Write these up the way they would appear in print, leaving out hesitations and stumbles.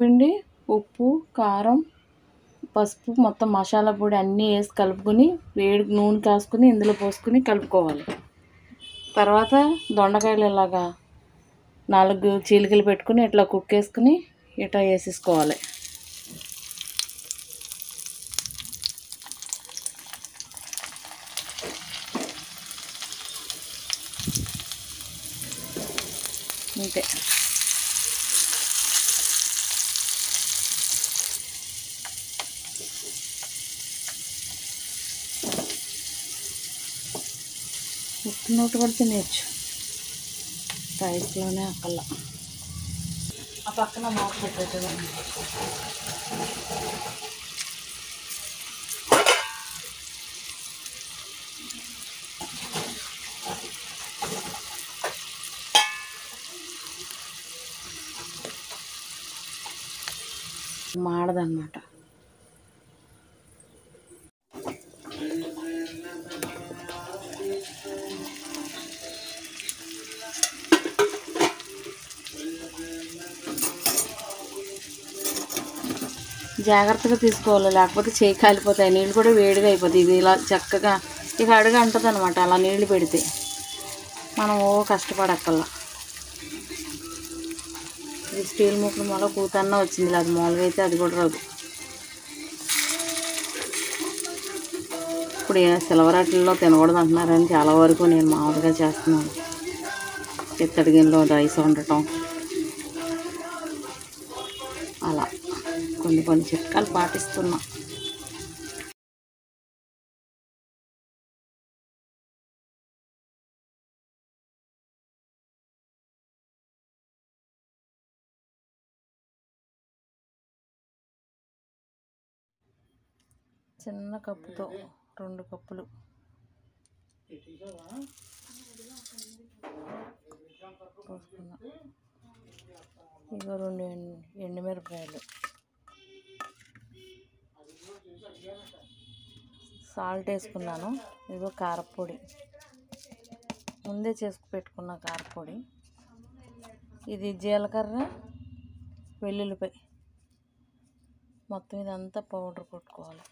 పిండి, ఉప్పు, కారం, పసుపు, మొత్తం మసాలా పొడి అన్నీ వేసి కలుపుకొని వేడి నూనె కాసుకుని ఇందులో పోసుకుని కలుపుకోవాలి. తర్వాత దొండకాయలు ఇలాగా 4 చీలికలు పెట్టుకుని ఇట్లా కుక్కేసుకుని ఇట్లా వేసేసుకోవాలి. అంతే. ఉప్పు కూడా తినేయచ్చు రైస్లోనే అక్కల్లా. ఆ పక్కన మూత పెట్టేదండి. మాడదన్నమాట. జాగ్రత్తగా తీసుకోవాలి, లేకపోతే చేయి కాలిపోతాయి. నీళ్ళు కూడా వేడిగా అయిపోతాయి. ఇది ఇలా చక్కగా ఇక అడుగు అంటుంది అనమాట. అలా నీళ్లు పెడితే మనం కష్టపడక్కల్లా. ఇది స్టీల్ ముక్కలు మూల కూతన్నా వచ్చింది, అది మామూలుగా అయితే అది కూడా రాదు. ఇప్పుడు సిల్వర్ వాటిల్లో తినకూడదు అంటున్నారని చాలా వరకు నేను మామూలుగా చేస్తున్నాను. ఇత్తడి గిన్నెలో రైస్ వండటం అలా కొన్ని చిట్కాలు పాటిస్తున్నా. చిన్న కప్పుతో 2 కప్పులు పోసుకున్నా. ఇగో 2 ఎండుమిరపకాయలు, సాల్ట్ వేసుకున్నాను. ఇదిగో కారపొడి, ముందే చేసుకు పెట్టుకున్న కారపొడి. ఇది జీలకర్ర, వెల్లుల్లిపాయ, మొత్తం ఇదంతా పౌడర్ కొట్టుకోవాలి.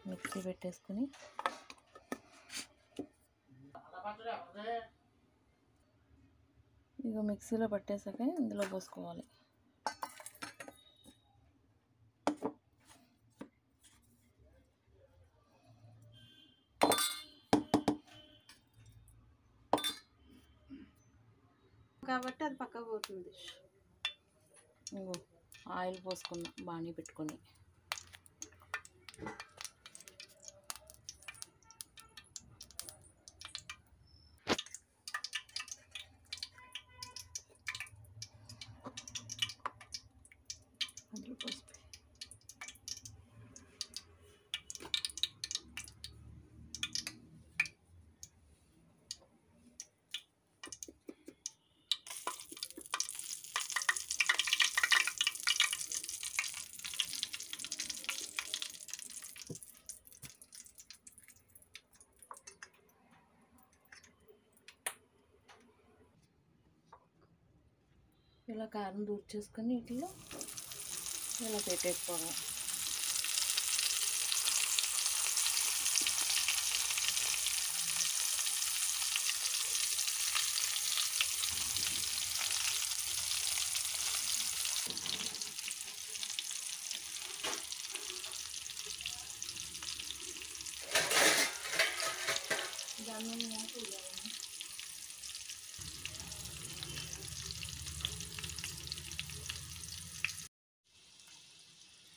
మిక్సీ పెట్టేసుకుని ఇక మిక్సీలో పట్టేసాక ఇందులో పోసుకోవాలి. కాబట్టి అది పక్కకు పోతుంది. ఇంకో ఆయిల్ పోసుకున్నా బాణీ పెట్టుకొని. అందులో పసుపు, ఇలా కారం దూర్చేసుకొని వీటిలో ఇలా పెట్టేసుకోవడం.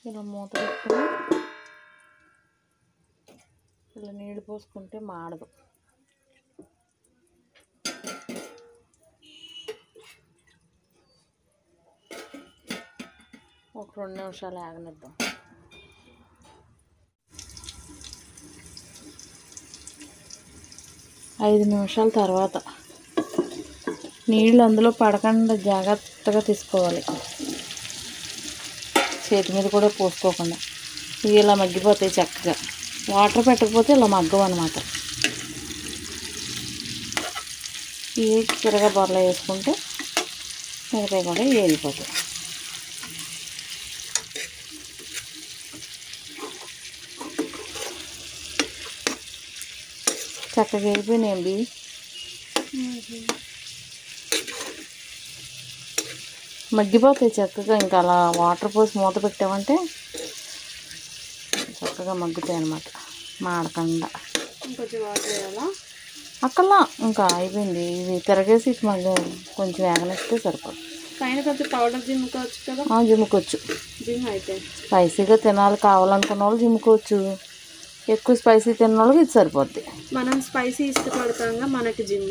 ఇలా మూత పెట్టుకుని ఇలా నీళ్ళు పోసుకుంటే మాడదు. ఒక 2 నిమిషాలు ఆగనిద్దాం. ఐదు నిమిషాల తర్వాత నీళ్ళు అందులో పడకుండా జాగ్రత్తగా తీసుకోవాలి. చేతి మీద కూడా పోసుకోకుండా. ఇవి ఇలా మగ్గిపోతాయి చక్కగా. వాటర్ పెట్టకపోతే ఇలా మగ్గవు అన్నమాట. ఈ తిరగా బొరలో వేసుకుంటే మిరపకాయ కూడా వేగిపోతాయి. చక్కగా వేగిపోయినాయండి. మగ్గిపోతాయి చక్కగా. ఇంకా అలా వాటర్ పోసి మూత పెట్టామంటే చక్కగా మగ్గుతాయి అన్నమాట, మాడకుండా. ఇంకొంచెం వాటర్ వేయాలా? అక్కలా ఇంకా అయిపోయింది. ఇది తిరగేసి మళ్ళీ కొంచెం వేగనిస్తే సరిపోతుంది. పైన కొంచెం పౌడర్ జిమ్ముకోవచ్చు కదా? జిమ్ముకోవచ్చు. జిమ్ అయితే స్పైసీగా తినాలి కావాలనుకున్న వాళ్ళు జిమ్ముకోవచ్చు. ఎక్కువ స్పైసీ తిన్న వాళ్ళకి ఇది సరిపోద్ది. మనం స్పైసీ ఇష్టపడతాంగా, మనకి జిమ్